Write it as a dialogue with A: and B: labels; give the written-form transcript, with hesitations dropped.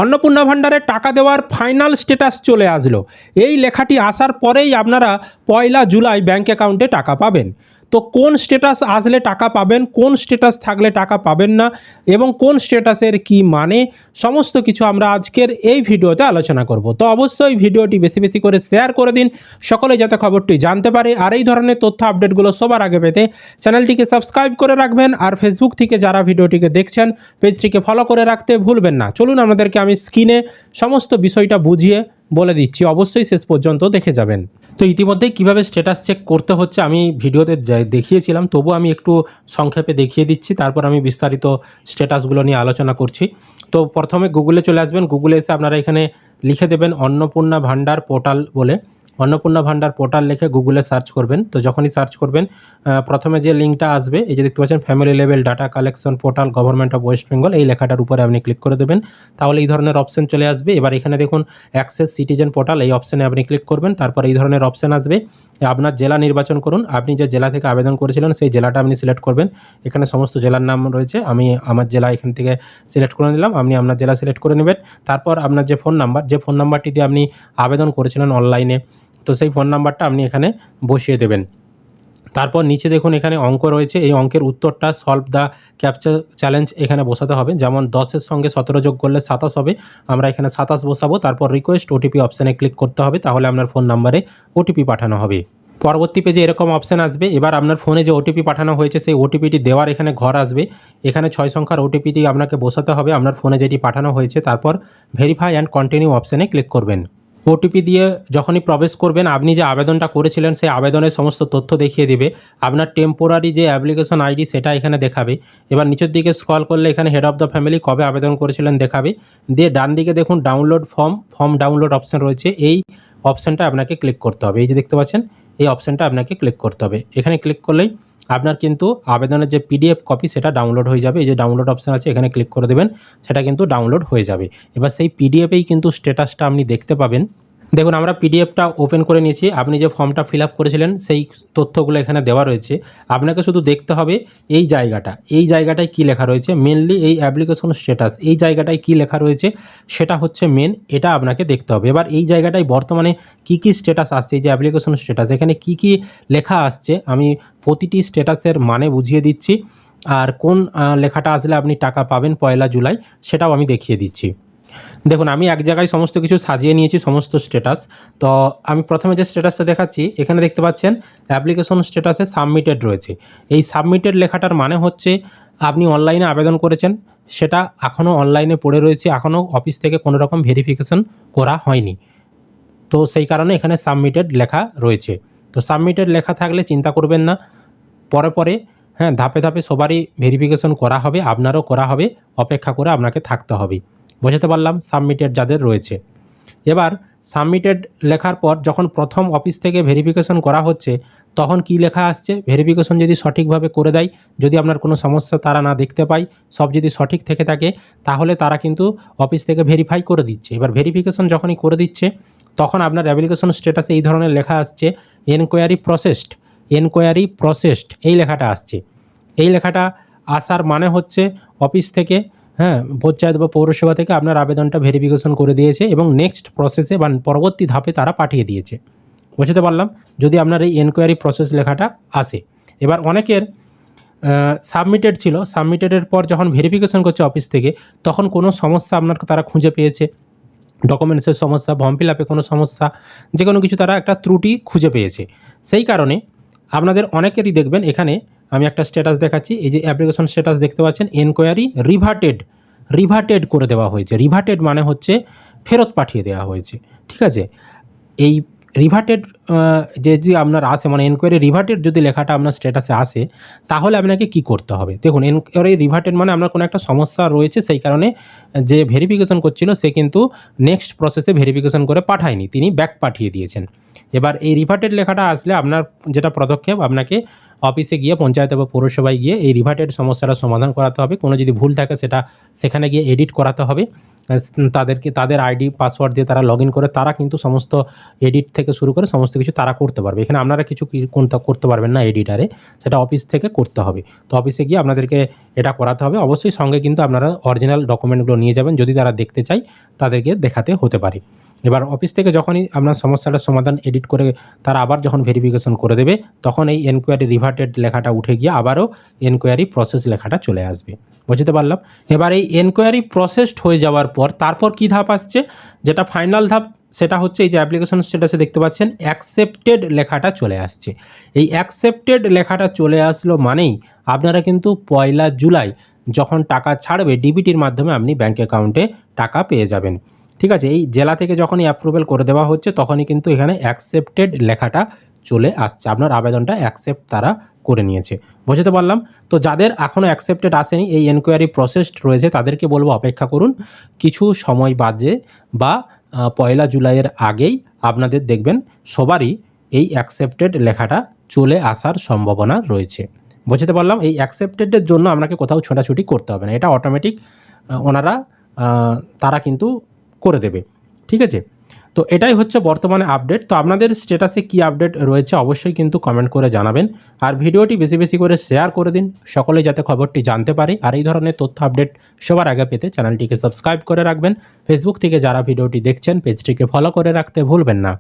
A: অন্নপূর্ণা ভাণ্ডারে টাকা দেওয়ার ফাইনাল স্ট্যাটাস চলে আসলো। এই লেখাটি আসার পরেই আপনারা 1 জুলাই ব্যাঙ্ক অ্যাকাউন্টে টাকা পাবেন। তো কোন স্ট্যাটাস আসলে টাকা পাবেন, কোন স্ট্যাটাস থাকলে টাকা পাবেন না এবং কোন স্ট্যাটাসের কি মানে, সমস্ত কিছু আমরা আজকের এই ভিডিওতে আলোচনা করব। তো অবশ্যই ভিডিওটি বেশি বেশি করে শেয়ার করে দিন, সকলে যাতে খবরটি জানতে পারে। আর এই ধরনের তথ্য আপডেটগুলো সবার আগে পেতে চ্যানেলটিকে সাবস্ক্রাইব করে রাখবেন। আর ফেসবুক থেকে যারা ভিডিওটিকে দেখছেন পেজটিকে ফলো করে রাখতে ভুলবেন না। চলুন আমাদেরকে আমি স্ক্রিনে সমস্ত বিষয়টা বুঝিয়ে বলে দিচ্ছি, অবশ্যই শেষ পর্যন্ত দেখে যাবেন। তো ইতিমধ্যেই কীভাবে স্ট্যাটাস চেক করতে হচ্ছে আমি ভিডিওতে দেখিয়েছিলাম, তবু আমি একটু সংক্ষেপে দেখিয়ে দিচ্ছি, তারপর আমি বিস্তারিত স্ট্যাটাসগুলো নিয়ে আলোচনা করছি। তো প্রথমে গুগলে চলে আসবেন। গুগলে এসে আপনারা এখানে লিখে দেবেন অন্নপূর্ণা ভাণ্ডার পোর্টাল বলে, অন্নপূর্ণা ভাণ্ডার পোর্টাল লিখে গুগলে সার্চ করবেন। তো যখনই সার্চ করবেন প্রথমে যে লিঙ্কটা আসবে, এই যে দেখতে পাচ্ছেন family level data collection portal government of West Bengal, এই লেখাটার উপরে আপনি ক্লিক করে দেবেন, তাহলে এই ধরনের অপশন চলে আসবে। এবার এখানে দেখুন অ্যাক্সেস সিটিজেন পোর্টাল, এই অপশানে আপনি ক্লিক করবেন, তারপর এই ধরনের অপশান আসবে। আপনার জেলা নির্বাচন করুন, আপনি যে জেলা থেকে আবেদন করেছিলেন সেই জেলাটা আপনি সিলেক্ট করবেন। এখানে সমস্ত জেলার নাম রয়েছে, আমি আমার জেলা এখান থেকে সিলেক্ট করে নিলাম, আপনি আপনার জেলা সিলেক্ট করে নেবেন। তারপর আপনার যে ফোন নাম্বারটি দিয়ে আপনি আবেদন করেছিলেন অনলাইনে, তো সেই ফোন নাম্বারটা আপনি এখানে বসিয়ে দেবেন। তারপর নিচে দেখুন এখানে অঙ্ক রয়েছে, এই অঙ্কের উত্তরটা সলভ দ্য ক্যাপচার চ্যালেঞ্জ এখানে বসাতে হবে। যেমন 10-এর সঙ্গে 17 যোগ করলে 27 হবে, আমরা এখানে 27 বসাবো। তারপর রিকোয়েস্ট ওটিপি অপশানে ক্লিক করতে হবে, তাহলে আপনার ফোন নাম্বারে ওটিপি পাঠানো হবে। পরবর্তী পেজে এরকম অপশান আসবে। এবার আপনার ফোনে যে ওটিপি পাঠানো হয়েছে সেই ওটিপিটি দেওয়ার এখানে ঘর আসবে, এখানে 6 সংখ্যার ওটিপিটি আপনাকে বসাতে হবে আপনার ফোনে যেটি পাঠানো হয়েছে। তারপর ভেরিফাই অ্যান্ড কন্টিনিউ অপশানে ক্লিক করবেন। ওটিপি দিয়ে যখনই প্রবেশ করবেন, আপনি যে আবেদনটা করেছিলেন সেই আবেদনের সমস্ত তথ্য দেখিয়ে দেবে। আপনার টেম্পোরারি যে অ্যাপ্লিকেশন আইডি সেটা এখানে দেখাবে। এবার নিচের দিকে স্ক্রল করলে এখানে হেড অফ দ্য ফ্যামিলি কবে আবেদন করেছিলেন দেখাবে। দিয়ে ডান দিকে দেখুন ডাউনলোড ফর্ম ডাউনলোড অপশান রয়েছে, এই অপশানটা আপনাকে ক্লিক করতে হবে। এই যে দেখতে পাচ্ছেন এই অপশানটা আপনাকে ক্লিক করতে হবে। এখানে ক্লিক করলেই আপনার কিন্তু আবেদনের যে পিডিএফ কপি সেটা ডাউনলোড হয়ে যাবে। এই যে ডাউনলোড অপশান আছে এখানে ক্লিক করে দেবেন, সেটা কিন্তু ডাউনলোড হয়ে যাবে। এবার সেই পিডিএফেই কিন্তু স্ট্যাটাসটা আপনি দেখতে পাবেন। দেখুন আমরা পিডিএফটা ওপেন করে নিয়েছি, আপনি যে ফর্মটা ফিল আপ করেছিলেন সেই তথ্যগুলো এখানে দেওয়া রয়েছে। আপনাকে শুধু দেখতে হবে এই জায়গাটায় কী লেখা রয়েছে, মেনলি এই অ্যাপ্লিকেশন স্ট্যাটাস, এই জায়গাটায় কী লেখা রয়েছে সেটা হচ্ছে মেন, এটা আপনাকে দেখতে হবে। এবার এই জায়গাটায় বর্তমানে কী কী স্ট্যাটাস আসছে, এই যে অ্যাপ্লিকেশন স্ট্যাটাস, এখানে কী কী লেখা আসছে আমি প্রতিটি স্ট্যাটাসের মানে বুঝিয়ে দিচ্ছি, আর কোন লেখাটা আসলে আপনি টাকা পাবেন 1 জুলাই সেটাও আমি দেখিয়ে দিচ্ছি। দেখুন আমি এক জায়গায় সমস্ত কিছু সাজিয়ে নিয়েছি, সমস্ত স্ট্যাটাস। তো আমি প্রথমে যে স্ট্যাটাসটা দেখাচ্ছি এখানে দেখতে পাচ্ছেন অ্যাপ্লিকেশন স্ট্যাটাসে সাবমিটেড রয়েছে। এই সাবমিটেড লেখাটার মানে হচ্ছে আপনি অনলাইনে আবেদন করেছেন, সেটা এখনও অনলাইনে পড়ে রয়েছে, এখনও অফিস থেকে কোনো রকম ভেরিফিকেশন করা হয়নি, তো সেই কারণে এখানে সাবমিটেড লেখা রয়েছে। তো সাবমিটেড লেখা থাকলে চিন্তা করবেন না, পরে ধাপে ধাপে সবারই ভেরিফিকেশন করা হবে, আপনারও করা হবে, অপেক্ষা করে আপনাকে থাকতে হবে। বোঝাতে পারলাম সাবমিটেড যাদের রয়েছে। এবার সাবমিটেড লেখার পর যখন প্রথম অফিস থেকে ভেরিফিকেশন করা হচ্ছে তখন কি লেখা আসছে, ভেরিফিকেশন যদি সঠিকভাবে করে দেয়, যদি আপনার কোনো সমস্যা তারা না দেখতে পায়, সব যদি সঠিক থেকে থাকে, তাহলে তারা কিন্তু অফিস থেকে ভেরিফাই করে দিচ্ছে। এবার ভেরিফিকেশন যখনই করে দিচ্ছে তখন আপনার অ্যাপ্লিকেশন স্ট্যাটাসে এই ধরনের লেখা আসছে এনকোয়ারি প্রসেসড, এই লেখাটা আসছে। এই লেখাটা আসার মানে হচ্ছে অফিস থেকে পঞ্চায়েত বা পৌরসভা থেকে আপনার আবেদনটা ভেরিফিকেশন করে দিয়েছে এবং নেক্সট প্রসেসে বা পরবর্তী ধাপে তারা পাঠিয়ে দিয়েছে। বুঝতে পারলাম যদি আপনার এই এনকোয়ারি প্রসেস লেখাটা আসে। এবার অনেকের সাবমিটেড ছিল, সাবমিটেডের পর যখন ভেরিফিকেশন করছে অফিস থেকে তখন কোনো সমস্যা আপনার তারা খুঁজে পেয়েছে, ডকুমেন্টসের সমস্যা, ফর্ম ফিল আপে কোনো সমস্যা, যে কোনো কিছু তারা একটা ত্রুটি খুঁজে পেয়েছে। সেই কারণে আপনাদের অনেকেরই দেখবেন এখানে আমি একটা স্ট্যাটাস দেখাচ্ছি, এই যে অ্যাপ্লিকেশন স্ট্যাটাস দেখতে পাচ্ছেন রিকোয়ারি রিভার্টেড করে দেওয়া হয়েছে। রিভার্টেড মানে হচ্ছে ফেরত পাঠিয়ে দেওয়া হয়েছে, ঠিক আছে। এই রিভার্টেড যদি আপনার আসে, মানে এনকোয়ারি রিভার্টেড যদি লেখাটা আপনার স্ট্যাটাসে আসে তাহলে আপনাকে কি করতে হবে। দেখুন এনকোয়ারি রিভার্টেড মানে আপনার কোনো একটা সমস্যা রয়েছে, সেই কারণে যে ভেরিফিকেশন করছিল সে কিন্তু নেক্সট প্রসেসে ভেরিফিকেশন করে পাঠায়নি, তিনি ব্যাক পাঠিয়ে দিয়েছেন। এবার এই রিভার্টেড লেখাটা আসলে আপনার যেটা পদক্ষেপ, আপনাকে অফিসে গিয়ে পঞ্চায়েত বা পৌরসভায় গিয়ে এই রিভার্টেড সমস্যাটা সমাধান করাতে হবে। কোনো যদি ভুল থাকে সেটা সেখানে গিয়ে এডিট করাতে হবে। তাদের আইডি পাসওয়ার্ড দিয়ে তারা লগ ইন করে তারা কিন্তু সমস্ত এডিট থেকে শুরু করে সমস্ত কিছু তারা করতে পারবে। এখানে আপনারা কিছু করতে পারবেন না এডিটারে, সেটা অফিস থেকে করতে হবে। তো অফিসে গিয়ে আপনাদেরকে এটা করাতে হবে। অবশ্যই সঙ্গে কিন্তু আপনারা অরিজিনাল ডকুমেন্টগুলো নিয়ে যাবেন, যদি তারা দেখতে চায় তাদেরকে দেখাতে হতে পারে। এবার অফিস থেকে যখনই আপনার সমস্যাটার সমাধান এডিট করে তারা আবার যখন ভেরিফিকেশন করে দেবে, তখন এই এনকোয়ারি রিভার্টেড লেখাটা উঠে গিয়ে আবারও এনকোয়ারি প্রসেস লেখাটা চলে আসবে। বুঝতে পারলাম। এবার এই এনকোয়ারি প্রসেসড হয়ে যাওয়ার পর তারপর কী ধাপ আসছে, যেটা ফাইনাল ধাপ, সেটা হচ্ছে এই যে অ্যাপ্লিকেশন স্ট্যাটাসে দেখতে পাচ্ছেন অ্যাকসেপ্টেড লেখাটা চলে আসছে। এই অ্যাকসেপ্টেড লেখাটা চলে আসলো মানেই আপনারা কিন্তু 1 জুলাই যখন টাকা ছাড়বে ডিবিটির মাধ্যমে আপনি ব্যাঙ্ক অ্যাকাউন্টে টাকা পেয়ে যাবেন। ঠিক আছে, এই জেলা থেকে যখনই অ্যাপ্রুভেল করে দেওয়া হচ্ছে তখনই কিন্তু এখানে অ্যাকসেপ্টেড লেখাটা চলে আসছে, আপনার আবেদনটা অ্যাকসেপ্ট তারা করে নিয়েছে। বুঝতে পারলাম। তো যাদের এখনও অ্যাকসেপ্টেড আসেনি, এই এনকোয়ারি প্রসেসড রয়েছে, তাদেরকে বলবো অপেক্ষা করুন কিছু সময় বাদে বা 1 জুলাইয়ের আগেই আপনাদের দেখবেন সবারই এই অ্যাকসেপ্টেড লেখাটা চলে আসার সম্ভাবনা রয়েছে। বুঝতে পারলাম। এই অ্যাকসেপ্টেডের জন্য আপনাকে কোথাও ছোটাছুটি করতে হবে না, এটা অটোমেটিক ওনারা তারা কিন্তু করে দেবে। ঠিক আছে, তো এটাই হচ্ছে বর্তমানে আপডেট। তো আপনাদের স্ট্যাটাসে কি আপডেট রয়েছে অবশ্যই কিন্তু কমেন্ট করে জানাবেন, আর ভিডিওটি বেশি বেশি করে শেয়ার করে দিন, সকলেই যাতে খবরটি জানতে পারে। আর এই ধরনের তথ্য আপডেট সবার আগে পেতে চ্যানেলটিকে সাবস্ক্রাইব করে রাখবেন। ফেসবুক থেকে যারা ভিডিওটি দেখছেন পেজটিকে ফলো করে রাখতে ভুলবেন না।